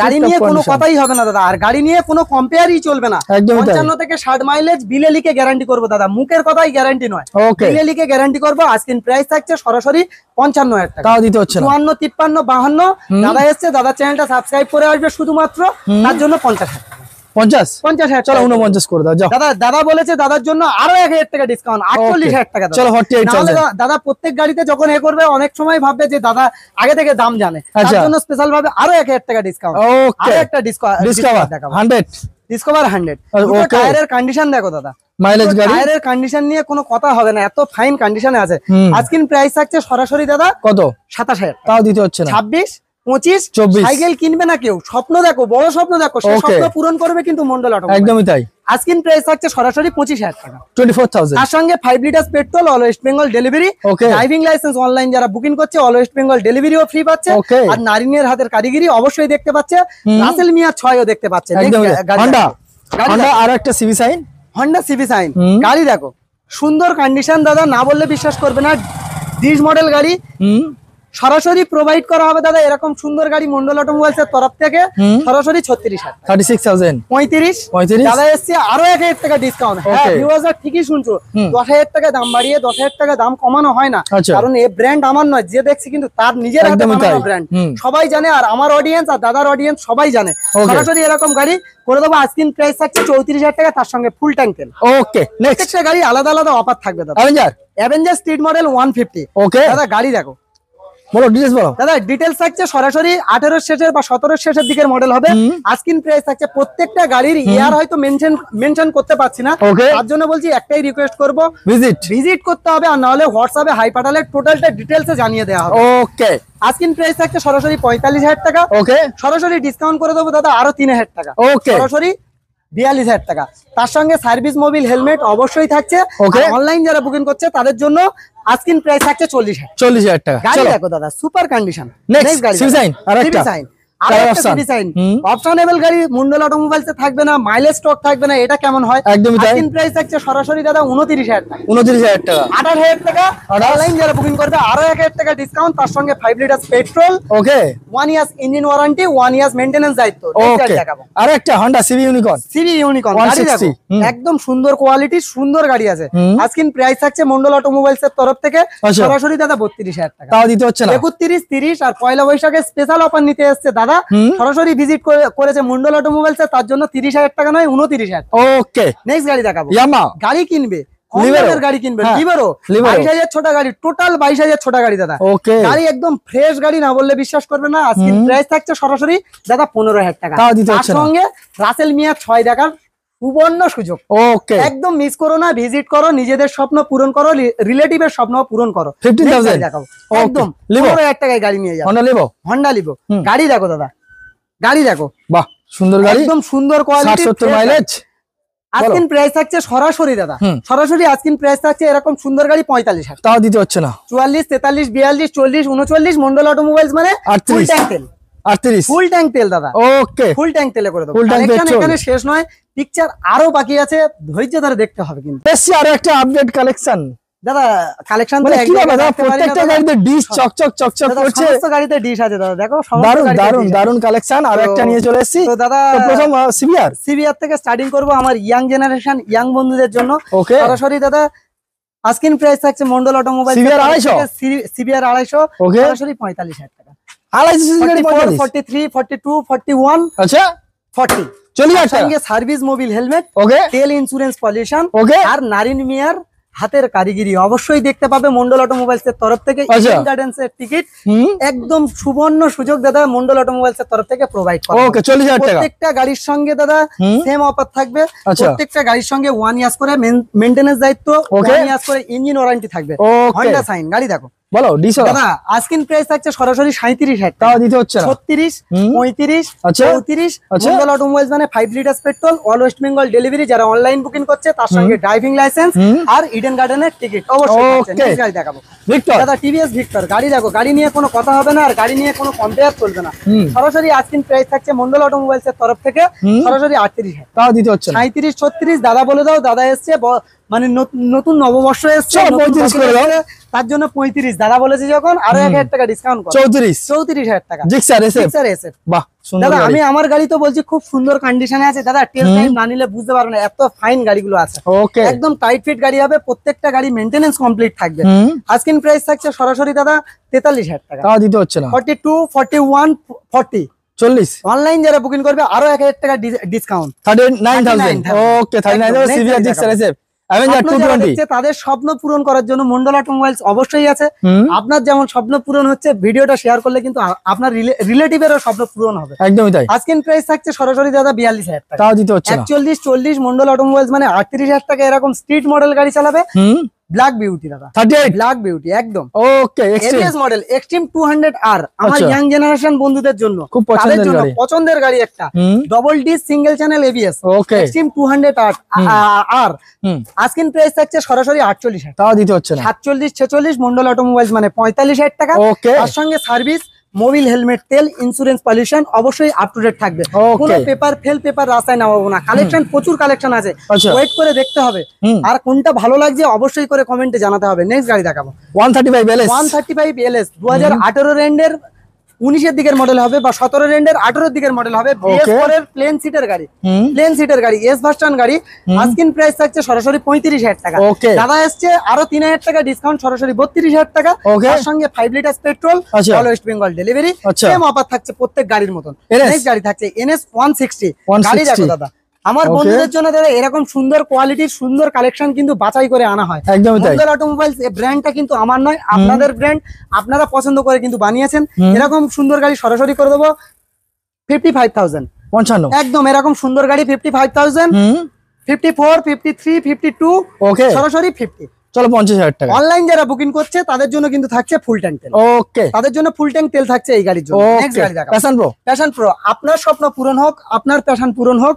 গাড়ি নিয়ে কোনো কথাই হবে না দাদা, আর গাড়ি নিয়ে কোনো কম্পেয়ারই চলবে না। 55 থেকে 60 মাইলেজ বিলে লিখে গ্যারান্টি করবো দাদা, মুখের কথাই গ্যারান্টি নয়, বিলে লিখে গ্যারান্টি করবো। আজকের প্রাইস থাকছে সরাসরি 55,000 টাকা। তাও দিতে হচ্ছে না। 54, 53, 52 দাদা এসছে, দাদা চ্যানেলটা সাবস্ক্রাইব করে আসবে শুধুমাত্র, তার জন্য 50,000 টাকা। 50,000 চলো 49 করে দাও। দাদা দাদা বলেছে দাদার জন্য আরো 1,000 টাকা ডিসকাউন্ট, 48,000 টাকা। চলো 48,000। দাদা প্রত্যেক গাড়িতে যখন এ করবে অনেক সময় ভাববে যে দাদা আগে থেকে দাম জানে, তার জন্য স্পেশাল ভাবে আরো 1,000 টাকা ডিসকাউন্ট। আরো একটা ডিসকাউন্ট দেখাবো। 100 ডিসকভার 100 Okay. টায়ারের কন্ডিশন দেখো দাদা, মাইলেজ গাড়ি টায়ারের কন্ডিশন নিয়ে কোনো কথা হবে না, এত ফাইন কন্ডিশনে আছে। হুম। আজকের প্রাইস থাকছে সরাসরি দাদা কত? 27000 তাও দিতে হচ্ছে না। 26 25 24 সাইকেল কিনবে না কেউ, স্বপ্ন দেখো, বড় স্বপ্ন দেখো, সে Okay. স্বপ্ন পূরণ করবে কিন্তু মন্ডল অটোমোবাইল। একদমই তাই। আজকের প্রাইস থাকছে সরাসরি 25000 টাকা, 24000। তার সঙ্গে 5 litre petrol, all West Bengal delivery, Okay. Driving licence online যারা বুকিং করছে অল ওয়েস্ট বেঙ্গল ডেলিভারিও ফ্রি পাচ্ছে। Okay. আর নারিনের হাতের কারিগরি অবশ্যই দেখতে পাচ্ছে, রাসেল মিয়া 6ও দেখতে পাচ্ছে। একদমই হন্ডা গাড়ি হন্ডা আর একটা CB Shine. Honda CB Shine হুম। গাড়ি দেখো, সুন্দর কন্ডিশন দাদা, না বললে বিশ্বাস করবে না। 20 মডেল গাড়ি হুম সরাসরি প্রোভাইড করা হবে দাদা, এরকম সুন্দর গাড়ি মন্ডল অটোমোবাইলস এর তরফ থেকে হুম। সরাসরি 36000 36000 35 দাদা এসছে আরো 1000 টাকা ডিসকাউন্ট। হ্যাঁ Okay. ভিউয়ার্সরা ঠিকই শুনছো, হুম। 10000 টাকা দাম বাড়িয়ে 10000 টাকা দাম কমানো হয় না, আচ্ছা। কারণ এই ব্র্যান্ড আমার নয়, যে দেখছি কিন্তু তার নিজের হাতে একদমই বানানো তাই। ব্র্যান্ড, হুম। সবাই জানে, আর আমার অডিয়েন্স আর দাদার অডিয়েন্স সবাই জানে। Okay. সরাসরি এরকম গাড়ি করে দেবো। আজকের প্রাইস থাকছে 34000 টাকা, তার সঙ্গে ফুল ট্যাঙ্ক তেল। ওকে নেক্সট প্রত্যেকটা গাড়ি আলাদা আলাদা অফার থাকবে দাদা। অ্যাভেঞ্জার। অ্যাভেঞ্জার স্ট্রিট মডেল 150 ওকে দাদা গাড়ি দেখো, বলো ডিটেইলস বলো। দাদা ডিটেলস থাকছে সরাসরি 18 শেষের বা 17 শেষের দিকের মডেল হবে। হুম। আজকিন প্রাইস থাকছে প্রত্যেকটা গাড়ির ইয়ার হয়তো মেনশন করতে পারছি না, Okay. তার জন্য বলছি একটাই রিকোয়েস্ট করব, ভিজিট। ভিজিট করতে হবে, আর নাহলে হোয়াটসঅ্যাপে হাই পাঠালে টোটালটা ডিটেলসে জানিয়ে দেওয়া হবে। ওকে আজকিন প্রাইস থাকছে সরাসরি 45000 টাকা, ওকে সরাসরি ডিসকাউন্ট করে দেবো দাদা আরো 3000 টাকা, Okay. সরাসরি 42000 টাকা। তার সঙ্গে সার্ভিস মোবিল হেলমেট অবশ্যই থাকছে। Okay. অনলাইন যারা বুকিং করছে তাদের জন্য আজকিন প্রাইস থাকছে 40000 40000 টাকা। গাড়ি চলো দেখো দাদা, সুপার কন্ডিশন। Next, Civic আরেকটা। Color option। হুম। অপশনেবল গাড়ি মন্ডল অটোমোবাইলস এ থাকবে না, মাইলেজ স্টক থাকবে না, এটা কেমন হয়? একদমই তাই। আজকিন প্রাইস থাকছে সরাসরি দাদা 29000 টাকা, 29000 টাকা। 28000 টাকা। অনলাইন যারা বুকিং করবে আরো 1000 টাকা ডিসকাউন্ট, তার সঙ্গে 5 litre petrol, okay 1 years engine warranty, 1 years maintenance দায়িত্ব। ওকে আর একটা Honda CB Unicorn। CB Unicorn গাড়ি 160 দেখো, হুম। একদম সুন্দর কোয়ালিটি, সুন্দর গাড়ি আছে। হুম। আজকিন প্রাইস থাকছে মন্ডল অটোমোবাইলস এর তরফ থেকে আচ্ছা। সরাসরি দাদা 32000 টাকা। তাও দিতে হচ্ছে না। 31 30 আর পয়লা বৈশাখে স্পেশাল অফার নিতে এসেছে দাদা, হুম। সরাসরি ভিজিট করেছে মন্ডল অটোমোবাইলস, তার জন্য 30000 টাকা নয় 29000। ওকে নেক্সট গাড়ি দেখাবো, ইয়ামা গাড়ি কিনবে কম Livero। দামের গাড়ি কিনবে, হ্যাঁ, লিভারো Livero। 22000 ছোটা গাড়ি, টোটাল 22000 ছোটা গাড়ি দাদা। ওকে গাড়ি একদম ফ্রেশ গাড়ি, না বললে বিশ্বাস করবে না। আজকে হুম। প্রাইস থাকছে সরাসরি দাদা 15000 টাকা, তাও দিতে তার হচ্ছে না। সঙ্গে রাসেল মিয়া 6 দেখার সুবর্ণ সুযোগ। ওকে একদম মিস করো না, ভিজিট করো, নিজেদের স্বপ্ন পূরণ করো, রিলেটিভের স্বপ্ন পূরণ করো। 15,000 Next গাড়ি দেখাবো, Okay, একদম Livo। 15000 টাকায় গাড়ি নিয়ে যাও, Honda Livo। Honda Livo. হুম। গাড়ি দেখো দাদা, গাড়ি দেখো, বাহ সুন্দর গাড়ি, একদম সুন্দর 60 কোয়ালিটি। 70 মাইলেজ। আজকিন প্রাইস থাকছে সরাসরি দাদা, হুম। সরাসরি আজকিন প্রাইস থাকছে এরকম সুন্দর গাড়ি 45000, তাও দিতে হচ্ছে না। 44 43 42 40 39 মন্ডল অটোমোবাইলস মানে 38 ফুল ট্যাঙ্ক তেল, 38 ফুল ট্যাঙ্ক তেল দাদা, ওকে ফুল ট্যাঙ্ক তেলে করে দেবো। Full tank Collection petrol। এখানে শেষ নয়, পিকচার আরো বাকি আছে, ধৈর্য ধরে দেখতে হবে কিন্তু এসছি আরো একটা আপডেট কালেকশন। দাদা। কালেকশন তো মানে এক কি জায়গায় দাদা রাখতে পারি না প্রত্যেকটা দাদা। গাড়িতে ডিশ চকচক চকচক দাদা, করছে। সমস্ত গাড়িতে ডিশ আছে দাদা, দেখো সমস্ত দারুন গাড়িতে দারুন dish আছে। দারুন কালেকশন আর তো- একটা নিয়ে চলে এসেছি। তো দাদা তো প্রথম সিবিআর সিবিআর থেকে স্টার্টিং করব আমার ইয়াং জেনারেশন, ইয়াং বন্ধুদের জন্য। ওকে সরাসরি দাদা আজকিন প্রাইস থাকছে মন্ডল অটোমোবাইল CBR 250? সিবিআর 250, ওকে সরাসরি 45000 টাকা। 250 সিসি গাড়ি 44 45। 43 42 41 আচ্ছা 40 40,000 টাকা। সঙ্গে সার্ভিস মোবিল হেলমেট, ওকে তেল ইন্স্যুরেন্স পলিউশন, ওকে আর নারিন মিয়ার হাতের কারিগরি অবশ্যই দেখতে পাবে মন্ডল অটোমোবাইলস এর তরফ থেকে। আচ্ছা। ইডেন গার্ডেন্স এর টিকিট হুম একদম সুবর্ণ সুযোগ দাদা মন্ডল অটোমোবাইলস এর তরফ থেকে প্রোভাইড করা ওকে 40,000 টাকা। প্রত্যেকটা গাড়ির সঙ্গে দাদা হুম। সেম অফার থাকবে। আচ্ছা। প্রত্যেকটা গাড়ির সঙ্গে 1 ইয়ার্স করে মেইনটেনেন্স দায়িত্ব, Okay. 1 ইয়ার্স করে ইঞ্জিন ওয়ারেন্টি থাকবে। ওকে হন্ডা সাইন গাড়ি দেখো বলো ডিশ দাদা, আজকিন প্রাইস থাকছে সরাসরি 37,000 তাও টাকা, দিতে হচ্ছে না। 36 হুম। 35 আচ্ছা। 34 আচ্ছা। মন্ডল অটোমোবাইলস মানে 5 litre petrol, all West Bengal delivery, যারা অনলাইন বুকিং করছে তার সঙ্গে ড্রাইভিং লাইসেন্স হুম। আর ইডেন গার্ডেনের টিকিট অবশ্যই থাকছে। Okay. Next গাড়ি দেখাবো ভিক্টর দাদা, টিভিএস ভিক্টর গাড়ি দেখো, গাড়ি নিয়ে কোনো কথা হবে না, আর গাড়ি নিয়ে কোনো কম্পেয়ার চলবে না। হুম। সরাসরি আজকিন প্রাইস থাকছে মন্ডল অটোমোবাইলস এর তরফ থেকে হুম। সরাসরি 38,000, তাও দিতে হচ্ছে না। 37 36 দাদা বলে দাও, দাদা এসছে মানে নতুন নববর্ষ এসছে, চলো, নতুন 35 বছর করে দাও। এসছে, তার জন্য 35 দাদা বলেছে যখন আরো 1000 টাকা ডিসকাউন্ট করো, 34 34,000 টাকা। জিক্সার এসে Sixer SF বাহ সুন্দর দাদা, গাড়ি। আমি আমার গাড়ি তো বলছি খুব সুন্দর কন্ডিশনে আছে দাদা, টেস্ট টাইম না নিলে বুঝতে পারবে না, এত ফাইন গাড়িগুলো আছে। ওকে একদম টাইট ফিট গাড়ি হবে, প্রত্যেকটা গাড়ি মেইনটেনেন্স কমপ্লিট থাকবে। হুম আজকিন প্রাইস থাকছে সরাসরি দাদা 43,000 টাকা, তাও দিতে হচ্ছে না। 42 41 40 40 অনলাইন যারা বুকিং করবে আরো 1000 টাকা ডিসকাউন্ট। 39,000 39,000 ওকে 39,000 একদম, সিভিআর next জিক্সার গাড়ি এসে অ্যাভেঞ্জার স্বপ্ন যারা 220 দেখছে তাদের স্বপ্ন পূরণ করার জন্য মন্ডল অটোমোবাইলস অবশ্যই আছে। আপনার যেমন স্বপ্ন পূরণ হচ্ছে, ভিডিওটা শেয়ার করলে কিন্তু আপনার রিলেটিভেরও স্বপ্ন পূরণ হবে। একদমই তাই। আজকের প্রাইস থাকছে সরাসরি দাদা 42,000 টাকা। তাও দিতে হচ্ছে না। 41 40 মন্ডল অটোমোবাইলস মানে 38,000 টাকা এরকম স্ট্রিট মডেল গাড়ি চালাবে। ব্ল্যাক বিউটি দাদা, 38 ব্ল্যাক বিউটি একদম ওকে। এবিএস মডেল এক্সট্রিম 200R আমার ইয়াং জেনারেশন বন্ধুদের জন্য, খুব তাদের পছন্দের জন্য গাড়ি। পছন্দের গাড়ি একটা double D single channel ABS okay extreme 200R আজকের প্রাইস থাকছে সরাসরি 48,000 তাও দিতে হচ্ছে না। 47 46 মন্ডল অটোমোবাইলস মানে 45,000 টাকা। ওকে তার সঙ্গে সার্ভিস, মোবিল, হেলমেট, তেল, ইন্স্যুরেন্স, পলিউশন অবশ্যই আপ টু ডেট থাকবে। কোনো পেপার ফেল পেপার রাস্তায় নামাবো না। কালেকশন প্রচুর কালেকশন আছে, ওয়েট করে দেখতে হবে। আর কোনটা ভালো লাগছে অবশ্যই করে কমেন্টে জানাতে হবে। নেক্সট গাড়ি দেখাবো 135 LS 135 LS 2018 রেন্ডের 19 দিকের মডেল হবে বা 17 রেন্ডের 18 দিকের মডেল হবে। BS4 এর প্লেন সিটের গাড়ি, প্লেন সিটের গাড়ি, এস ভার্সন গাড়ি। আজকিন প্রাইস থাকছে সরাসরি 35,000 টাকা। দাদা এসছে আরো 3,000 টাকা ডিসকাউন্ট, সরাসরি 32,000 টাকা। তার সঙ্গে 5 litre petrol, all West Bengal delivery, same offer থাকছে প্রত্যেক গাড়ির মতন। নেক্সট গাড়ি থাকছে NS 160 গাড়ি। দেখো দাদা, আমার বন্ধুদের জন্য দাদা এরকম সুন্দর কোয়ালিটির সুন্দর কালেকশন কিন্তু বাছাই করে আনা হয়। মন্ডল অটোমোবাইলস এই ব্র্যান্ডটা কিন্তু আমার নয়, আপনাদের ব্র্যান্ড, আপনারা পছন্দ করে কিন্তু বানিয়েছেন। এরকম সুন্দর গাড়ি সরাসরি করে দেবো 55,000 একদম এরকম সুন্দর গাড়ি 55,000 54 53 52 ওকে সরাসরি 50। চলো 50,000 টাকা। অনলাইন যারা বুকিং করছে তাদের জন্য কিন্তু থাকছে ফুল ট্যাঙ্ক তেল। ওকে, তাদের জন্য ফুল ট্যাঙ্ক তেল থাকছে এই গাড়ির জন্য। নেক্সট গাড়ি দেখাবো প্যাশন প্রো। আপনার স্বপ্ন পূরণ হোক, আপনার প্যাশন পূরণ হোক।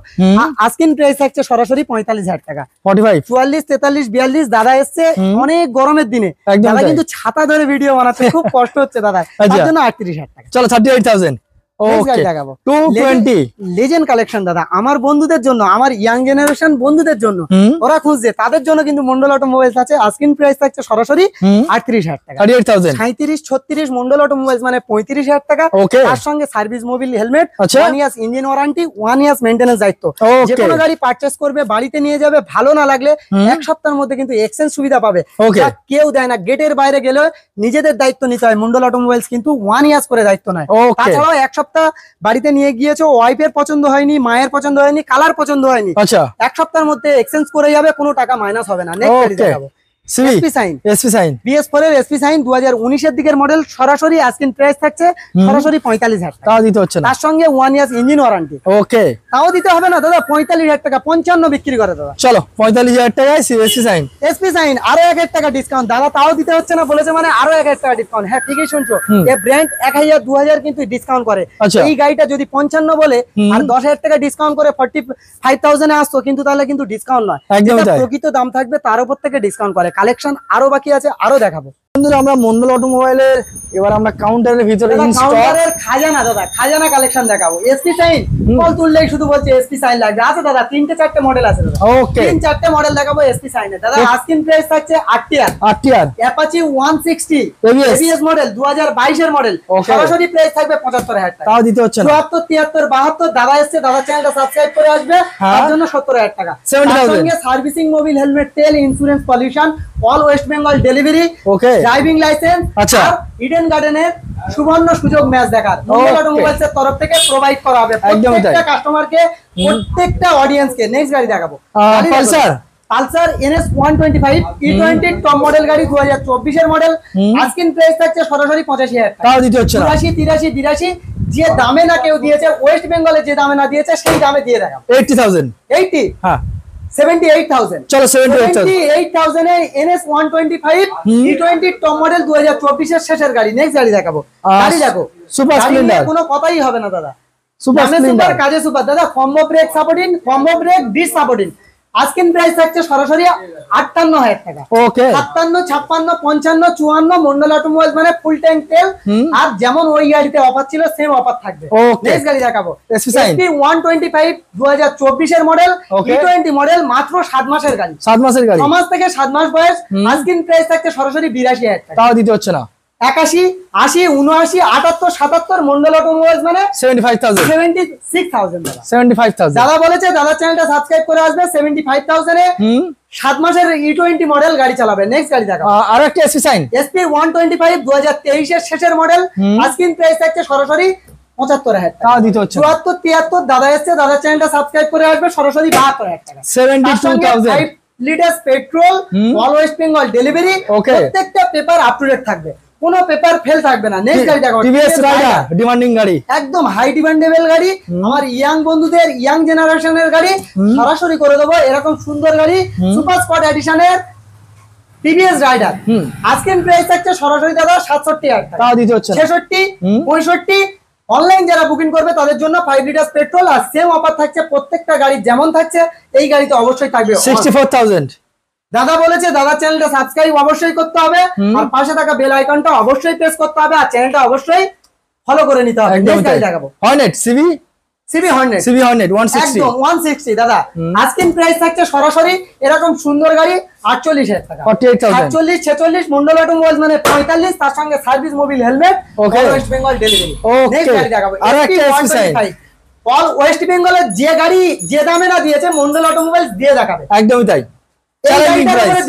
আজকিন প্রাইস থাকছে সরাসরি 45,000 টাকা। 45 44 43 42 দাদা এসছে অনেক গরমের দিনে, দাদা কিন্তু ছাতা ধরে ভিডিও বানাচ্ছে, খুব কষ্ট হচ্ছে দাদা, তার জন্য 38,000 টাকা। চলো 38,000 লেজেন্ড কালেকশন দাদা আমার বন্ধুদের জন্য, আমার ইয়াং জেনারেশন বন্ধুদের জন্য, ওরা খুঁজছে তাদের জন্য কিন্তু মন্ডল অটোমোবাইলস আছে। আজকিন প্রাইস থাকছে সরাসরি 38,000 টাকা। 37 36 মন্ডল অটোমোবাইলস মানে 35,000 টাকা। তার সঙ্গে service, Mobil, helmet, 1 years engine warranty, 1 years maintenance দায়িত্ব। যে কোনো গাড়ি পারচেজ করবে, বাড়িতে নিয়ে যাবে, ভালো না লাগলে 1 সপ্তাহের মধ্যে কিন্তু এক্সচেঞ্জ সুবিধা পাবে। কেউ দেয় না, গেটের বাইরে গেলে নিজেদের দায়িত্ব নিতে হয়। মন্ডল অটোমোবাইলস কিন্তু 1 ইয়ার্স করে দায়িত্ব নেয়। তাছাড়াও 1 সপ্তাহ বাড়িতে নিয়ে গিয়েছো, ওয়াইফের পছন্দ হয়নি, মায়ের পছন্দ হয়নি, কালার পছন্দ হয়নি, 1 সপ্তাহের মধ্যে এক্সচেঞ্জ করে যাবে, কোনো টাকা মাইনাস হবে না। নেক্সট গাড়ি দেখাবো এসপি সাইন। BS4 এর এসপি সাইন 2019 এর দিকের মডেল, সরাসরি আজকিন প্রাইস থাকছে সরাসরি 45,000 টাকা। তাও দিতে হচ্ছে না। তার সঙ্গে 1 ইয়ার্স ইঞ্জিন ওয়ারেন্টি। ওকে, তাও দিতে হবে না দাদা, 45,000 টাকা 55 বিক্রি করে দাদা। চলো 45,000 টাকায় এসপি সাইন আরো 1,000 টাকা ডিসকাউন্ট দাদা, তাও দিতে হচ্ছে না বলেছে মানে আরো 1,000 টাকা ডিসকাউন্ট। হ্যাঁ ঠিকই শুনছো, এই ব্র্যান্ড 1,000 2,000 কিন্তু ডিসকাউন্ট করে। এই গাড়িটা যদি 55 বলে আর 10,000 টাকা ডিসকাউন্ট করে 45,000 এ আসতো, কিন্তু তাহলে কিন্তু ডিসকাউন্ট নয়, প্রকৃত দাম থাকবে তার উপর থেকে ডিসকাউন্ট করে। কালেকশন আরো বাকি আছে, আরো দেখাবো। আমরা মন্ডল অটোমোবাইলের এবার আমরা কাউন্টারের ভিতরে কাউন্টারের খাজানা দাদা, খাজানা কালেকশন দেখাবো। এসপি সাইন কল তুললেই শুধু বলছে এসপি সাইন লাগবে। আছে দাদা 3টে 4টে মডেল আছে দাদা। ওকে, 3-4টে মডেল দেখাবো এসপি সাইনের। দাদা আজকিন প্রাইস থাকছে 8 অ্যাপাচি 160 এবিএস মডেল 2022 এর মডেল, সরাসরি প্রাইস থাকবে 75,000 টাকা। তাও দিতে হচ্ছে না। 74 73 72 দাদা এসছে, দাদা চ্যানেলটা সাবস্ক্রাইব করে আসবে, তার জন্য 70,000 টাকা। তার সঙ্গে সার্ভিসিং, মোবিল, হেলমেট, তেল, insurance, pollution, all West Bengal delivery, driving licence, আর ইডেন গার্ডেনের সুবর্ণ সুযোগ ম্যাচ দেখার মন্ডল অটোমোবাইলস এর তরফ থেকে প্রোভাইড করা হবে প্রত্যেকটা কাস্টমারকে, প্রত্যেকটা অডিয়েন্সকে। নেক্সট গাড়ি দেখাবো Pulsar NS 125 E20 top model গাড়ি 2024 এর মডেল। আজকিন প্রাইস থাকছে সরাসরি 85,000 টাকা। তাও দিতে হচ্ছে না। 83 83 82 যে দামে না কেউ দিয়েছে, ওয়েস্ট বেঙ্গলে যে দামে না দিয়েছে সেই দামে দিয়ে দেখাবো 80,000 80 হ্যাঁ 78,000 চলো 78,000 এ NS 125 E20 টপ মডেল 2024 এর শেষের গাড়ি। নেক্সট গাড়ি দেখাবো। গাড়ি দেখো সুপার স্প্লেন্ডার, কোনো কথাই হবে না দাদা, সুপার স্প্লেন্ডার কাজে সুপার দাদা। Combo brake supporting, combo brake disc supporting. আজকিন প্রাইস থাকছে সরাসরি 58,000 টাকা। ওকে, 57 56 55 54 মন্ডল অটোমোবাইলস মানে ফুল ট্যাঙ্ক তেল। আর যেমন ওই গাড়িতে অফার ছিল সেম অফার থাকবে। নেক্সট গাড়ি দেখাবো এসপি 125 2024 এর মডেল, E20 মডেল, মাত্র 7 মাসের গাড়ি। 7 মাসের গাড়ি, 6 মাস থেকে 7 মাস বয়স। আজকিন প্রাইস থাকছে সরাসরি 82,000 টাকা। তাও দিতে হচ্ছে না। 81 80 79 78 77 মন্ডল অটোমোবাইলস মানে 75,000 76,000 দাদা। 75,000 দাদা বলেছে, দাদা চ্যানেলটা সাবস্ক্রাইব করে আসবে 75,000 এ 7 মাসের E20 মডেল গাড়ি চালাবে। নেক্সট গাড়ি দেখাবো আর একটা এসপি সাইন SP 125 2023 এর শেষের মডেল। আজকিন প্রাইস থাকছে সরাসরি 75,000 টাকা। তাও দিতে হচ্ছে 74 73 দাদা এসছে, দাদা চ্যানেলটা সাবস্ক্রাইব করে আসবে সরাসরি 72,000 টাকা। 72,000 litre petrol, all West Bengal delivery, প্রত্যেকটা পেপার আপ টু ডেট থাকবে, কোনো পেপার ফেল থাকবে না। নেক্সট গাড়ি দেখো, টিভিএস রাইডার, ডিমান্ডিং গাড়ি, একদম হাই ডিমান্ডেবল গাড়ি, আমার ইয়াং বন্ধুদের, ইয়াং জেনারেশনের গাড়ি সরাসরি করে দেবো। এরকম সুন্দর গাড়ি, সুপার স্পট এডিশনের টিভিএস রাইডার। আজকের প্রাইস থাকছে সরাসরি দাদা 67,000 টাকা, 66, 65। অনলাইন যারা বুকিং করবে তাদের জন্য 5 লিটার পেট্রোল, আর সেম অফার থাকছে প্রত্যেকটা গাড়ি যেমন থাকছে এই গাড়িতে অবশ্যই থাকবে 64,000। দাদা বলেছে দাদা চ্যানেলটা সাবস্ক্রাইব অবশ্যই করতে হবে, আর পাশে থাকা বেল আইকনটা অবশ্যই প্রেস করতে হবে, আর চ্যানেলটা অবশ্যই ফলো করে নিতে হবে। নেক্সট গাড়ি দেখাবো, Hornet CB, CB Hornet, CB Hornet 160, একদম 160 দাদা। আজকের প্রাইস থাকছে সরাসরি এরকম সুন্দর গাড়ি 48,000 টাকা, 48,000, 48, 46 মন্ডল অটোমোবাইলস মানে 45, তার সঙ্গে service Mobil helmet, all West Bengal delivery. Next গাড়ি দেখাবো, আর একটা SC অল ওয়েস্ট বেঙ্গলের যে গাড়ি যে দামে না দিয়েছে মন্ডল অটোমোবাইলস দিয়ে দেখাবে, একদমই তাই,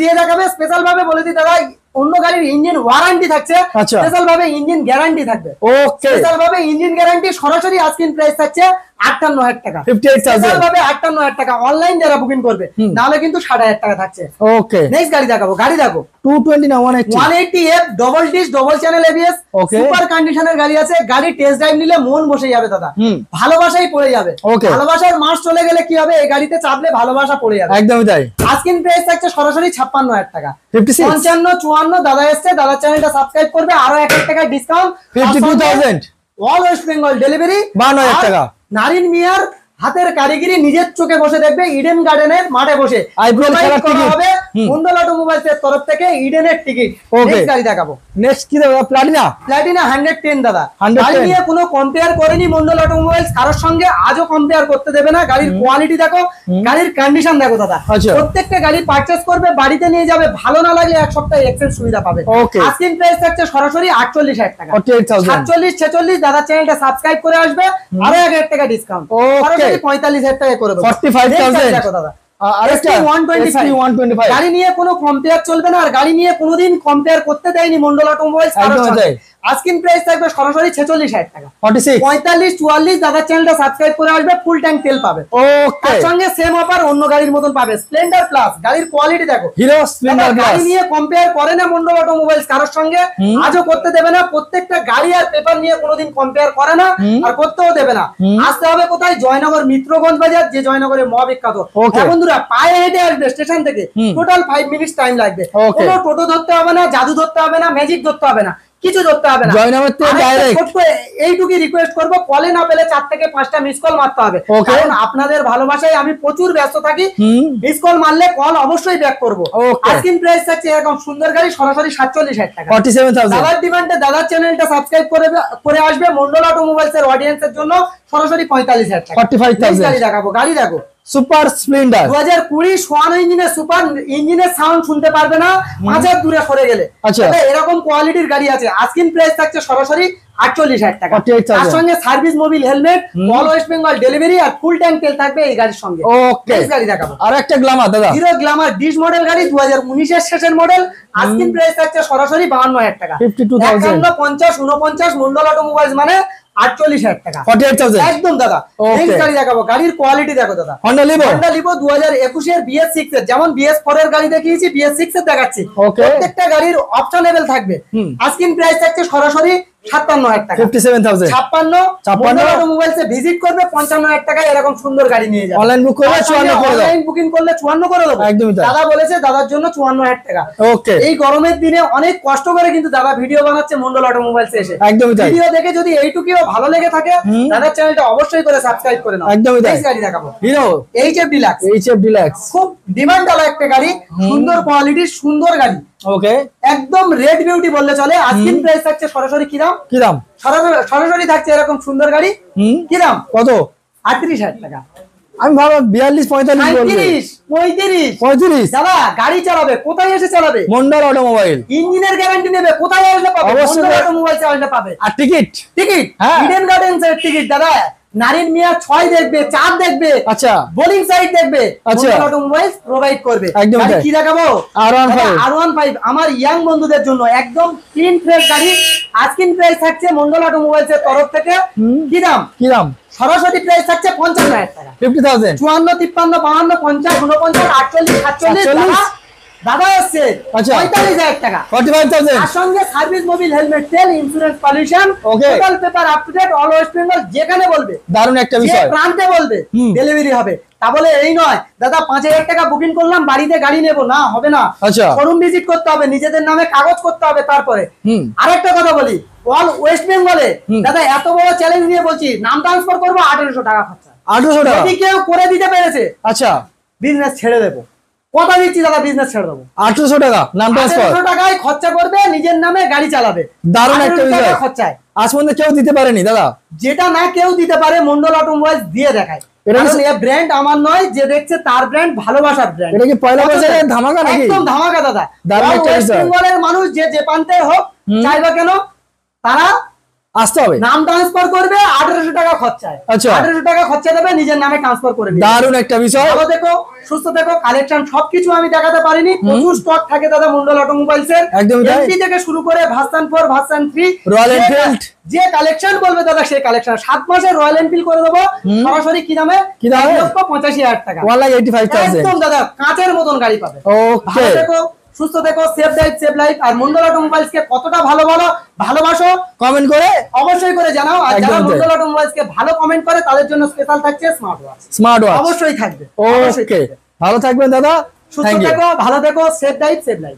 দিয়ে দেখাবে। স্পেশাল ভাবে বলে দিই দাদা, অন্য গাড়ির ইঞ্জিন ওয়ারেন্টি থাকছে, স্পেশাল ভাবে ইঞ্জিন গ্যারান্টি থাকবে। ওকে, স্পেশাল ভাবে ইঞ্জিন গ্যারান্টি সরাসরি আজকের প্রাইস থাকছে 58,000 টাকা, 58,000, স্পেশাল ভাবে 58,000 টাকা। অনলাইন যারা বুকিং করবে নাহলে কিন্তু 60,000 টাকা থাকছে। ওকে, নেক্সট গাড়ি দেখাবো, গাড়ি দেখো 220 না 180F double disc double channel ABS, super কন্ডিশনের গাড়ি আছে। গাড়ি টেস্ট ড্রাইভ নিলে মন বসে যাবে দাদা, ভালোবাসাই পড়ে যাবে। ভালোবাসার মাস চলে গেলে কি হবে, এই গাড়িতে চাপলে ভালোবাসা পড়ে যাবে, একদমই তাই। আজকের প্রাইস থাকছে সরাসরি 56,000 টাকা, 56, 55, 54। দাদা এসছে, দাদা চ্যানেলটা সাবস্ক্রাইব করবে, আরো 1,000 টাকা discount, 52,000, all West Bengal delivery, 52,000 টাকা। নারিন মিয়ার হাতের কারিগরি, নিজের চোখে বসে দেখবে ইডেন গার্ডেনের মাঠে বসে হবে মন্ডল অটোমোবাইলস এর তরফ থেকে ইডেনের টিকিট। নেক্সট গাড়ি দেখাবো, নেক্সট কি দেখাবো, প্লাটিনা, প্লাটিনা 110 দাদা। 110 গাড়ি নিয়ে কোনো কম্পেয়ার করেনি মন্ডল অটোমোবাইলস কারোর সঙ্গে, আজও কম্পেয়ার করতে দেবে না। গাড়ির কোয়ালিটি দেখো, গাড়ির কন্ডিশন দেখো দাদা। প্রত্যেকটা গাড়ি পারচেজ করবে, বাড়িতে নিয়ে যাবে, ভালো না লাগলে এক সপ্তাহ এক্সচেঞ্জ সুবিধা পাবে। আজকের প্রাইস থাকছে সরাসরি 48,000 টাকা, 48, 46। দাদা চ্যানেলটা সাবস্ক্রাইব করে আসবে, আরো 1,000 টাকা ডিসকাউন্ট, 45,000 টাকা করে দেবো, 45,000 দেখো দাদা। আরেকটা 125 গাড়ি নিয়ে কোনো কম্পেয়ার চলবে না, আর গাড়ি নিয়ে কোনোদিন কম্পেয়ার করতে দেয়নি মন্ডল অটোমোবাইলস। আজকের প্রাইস থাকবে সরাসরি 46,000 টাকা, 46, 45, 44। দাদা চ্যানেলটা সাবস্ক্রাইব করে আসবে, ফুল ট্যাঙ্ক তেল পাবে। তার সঙ্গে সেম অফার অন্য গাড়ির মতন পাবে, স্প্লেন্ডার প্লাস। গাড়ির কোয়ালিটি দেখো, হিরো স্প্লেন্ডার প্লাস। গাড়ি নিয়ে কম্পেয়ার করে না মন্ডল অটোমোবাইলস কারোর সঙ্গে, আজও করতে দেবে না। প্রত্যেকটা গাড়ি আর পেপার নিয়ে কোনোদিন কম্পেয়ার করে না, আর করতেও দেবে না। আসতে হবে কোথায়, জয়নগর মিত্রগঞ্জ বাজার, যে জয়নগরে মহাবিখ্যাত। বন্ধুরা পায়ে হেঁটে আসবে স্টেশন থেকে, টোটাল 5 মিনিটস টাইম লাগবে। কোনো টোটো ধরতে হবে না, জাদু ধরতে হবে না, ম্যাজিক ধরতে হবে না, কিছু ধরতে হবে না। এইটুকুই রিকোয়েস্ট করবো, কলে না পেলে 4 থেকে 5টা মিস কল মারতে হবে, কারণ আপনাদের ভালোবাসায় আমি প্রচুর ব্যস্ত থাকি। মিস কল মারলে কল অবশ্যই ব্যাক করবো। আজকের প্রাইস থাকছে এরকম সুন্দর গাড়ি সরাসরি 47,000 টাকা, 47,000। দাদার ডিমান্ডে দাদার চ্যানেলটা সাবস্ক্রাইব করে আসবে মন্ডল অটোমোবাইলস এর অডিয়েন্সের জন্য সরাসরি 45,000 টাকা, 45,000। গাড়ি দেখাবো, গাড়ি দেখো সুপার স্প্লেন্ডার 2020 সোয়ানো ইঞ্জিনের, সুপার ইঞ্জিনের সাউন্ড শুনতে পারবে না 5 হাত দূরে সরে গেলে। এরকম কোয়ালিটির গাড়ি আছে। আজকের প্রাইস থাকছে সরাসরি 48,000 টাকা, তার সঙ্গে service Mobil helmet, all West Bengal delivery, আর ফুল ট্যাঙ্ক তেল থাকবে এই গাড়ির সঙ্গে। নেক্সট গাড়ি দেখাবো, আর একটা গ্ল্যামার দাদা, হিরো গ্ল্যামার ডিস মডেল গাড়ি, 2019 এর শেষের মডেল। আজকের প্রাইস থাকছে সরাসরি 52,000 টাকা, 52,000, 50, 49 মন্ডল অটোমোবাইলস মানে 48,000 টাকা, 48,000 একদম দাদা। নেক্সট গাড়ি দেখাবো, গাড়ির কোয়ালিটি দেখো দাদা। হন্ডা লিভো 2021 এর BS6 এর, যেমন BS4 এর গাড়ি দেখিয়েছি BS6 এর দেখাচ্ছি। প্রত্যেকটা গাড়ির অপশনেবল থাকবে। আজকের প্রাইস থাকছে সরাসরি 57,000 টাকা, 57,000, 56 অটোমোবাইলস এ ভিজিট করবে, 55,000 টাকা এরকম সুন্দর গাড়ি নিয়ে যাবে। অনলাইন বুক করলে 54 করে দাও, অনলাইন বুকিং করলে 54 করে দেবো। দাদা বলেছে দাদার জন্য 54,000 টাকা। এই গরমের দিনে অনেক কষ্ট করে কিন্তু দাদা ভিডিও বানাচ্ছে মন্ডল অটোমোবাইলস এসে। ভিডিও দেখে যদি এইটুকুও ভালো লেগে থাকে, দাদার চ্যানেলটা অবশ্যই করে সাবস্ক্রাইব করে নাও। একদমই তাই। গাড়ি দেখাবো, hero HF deluxe, HF deluxe, খুব ডিমান্ড আলা একটা গাড়ি, সুন্দর কোয়ালিটির সুন্দর গাড়ি। একদম রেড বিউটি বললে চলে। আজকের প্রাইস থাকছে সরাসরি কি দাম, সরাসরি থাকছে এরকম সুন্দর গাড়ি। কি দাম, কত, 38,000 টাকা। আমি ভাবলাম 42, 45, 35। দাদা গাড়ি চালাবে কোথায় এসে চালাবে, মন্ডল অটোমোবাইল। ইঞ্জিনের গ্যারান্টি নেবে কোথায় আসলে পাবে, মন্ডল অটোমোবাইলস আসলে পাবে। আর টিকিট ইডেন গার্ডেন্স এর টিকিট দাদা নারীর মিয়া 6 দেখবে, 4 দেখবে, আচ্ছা বোলিং সাইড দেখবে, আচ্ছা। মন্ডল অটোমোবাইলস প্রোভাইড করবে। একদম গাড়ি তাই। কি দেখাবো? R15 R15 আমার ইয়াং বন্ধুদের জন্য একদম ক্লিন ফ্রেশ গাড়ি। আজকিন প্রাইস থাকছে মন্ডল অটোমোবাইলস এর তরফ থেকে কি দাম? কি দাম? সরাসরি প্রাইস থাকছে 50,000 টাকা। 50,000 54, 53, 52, 50, 49, 48, 47 48 দাদা আসছে আচ্ছা। 45,000 টাকা। 45,000 তার সঙ্গে সার্ভিস, মোবিল, হেলমেট, তেল, insurance, pollution, Okay. Total paper up to date, all West Bengal, যেখানে বলবে, দারুণ একটা যে বিষয়। প্রান্তে বলবে ডেলিভারি হবে। তা বলে এই নয় দাদা 5,000 টাকা বুকিং করলাম বাড়িতে গাড়ি নেব, না, হবে না। আচ্ছা শোরুম ভিজিট করতে হবে, নিজেদের নামে কাগজ করতে হবে। তারপরে আরেকটা কথা বলি, অল ওয়েস্ট বেঙ্গলে দাদা এত বড় চ্যালেঞ্জ নিয়ে বলছি, নাম ট্রান্সফার করবো 1,800 টাকা খরচা। 1,800 টাকা যদি কেউ করে দিতে পেরেছে আচ্ছা বিজনেস ছেড়ে দেবো, কথা দিচ্ছি দাদা, বিজনেস ছেড়ে দেবো। 800 টাকা নাম ট্রান্সফার 1,800 টাকায় খরচা করবে, নিজের নামে গাড়ি চালাবে। দারুণ একটা 1,800 টাকা বিষয়। খরচায় আজ পর্যন্ত কেউ দিতে পারেনি দাদা। যেটা না কেউ দিতে পারে মন্ডল অটোমোবাইলস দিয়ে দেখায়। এটা কি- কারণ এই ব্র্যান্ড আমার নয়, যে দেখছে তার ব্র্যান্ড, ভালোবাসার ব্র্যান্ড। এটা কি পয়লা বছরের ধামাকা নাকি? একদম ধামাকা দাদা। দারুণ একটা ওয়েস্ট বিষয়। বেঙ্গলের মানুষ যে প্রান্তে হোক চাইবা কেন, তারা আসতে হবে। নাম ট্রান্সফার করবে 1,800 টাকা খরচায়। আচ্ছা। 1,800 টাকা খরচা দেবে, নিজের নামে ট্রান্সফার করে দিবে। দারুণ একটা বিষয়। ভালো দেখো, সুস্থ দেখো। কালেকশন সবকিছু আমি দেখাতে পারিনি, প্রচুর স্টক থাকে দাদা মন্ডল অটোমোবাইলস এর। একদমই তাই। এমপি থেকে শুরু করে ভার্সন 4, ভার্সন 3, রয়্যাল এনফিল্ড। যে কালেকশন বলবে দাদা সেই কালেকশন। 7 মাসের রয়্যাল এনফিল্ড করে দেবো সরাসরি। কি দামে? কি দামে? 1,85,000 টাকা। 1,85,000 একদম দাদা কাঁচের মতন গাড়ি পাবে। ওকে ভালো দেখো, সুস্থ দেখো, সেফ ড্রাইভ সেভ লাইফ। আর মন্ডল অটোমোবাইলস কে কতটা ভালোবাসো কমেন্ট করে অবশ্যই করে জানাও। আর একদম যারা তাই। মন্ডল অটোমোবাইলস কে ভালো কমেন্ট করে তাদের জন্য স্পেশাল থাকছে স্মার্ট ওয়াচ। স্মার্ট ওয়াচ অবশ্যই থাকবে, অবশ্যই ওকে থাকবে। ভালো থাকবেন দাদা। সুস্থ থ্যাংক ইউ। থেকো, ভালো থেকো, সেফ ড্রাইভ সেভ লাইফ।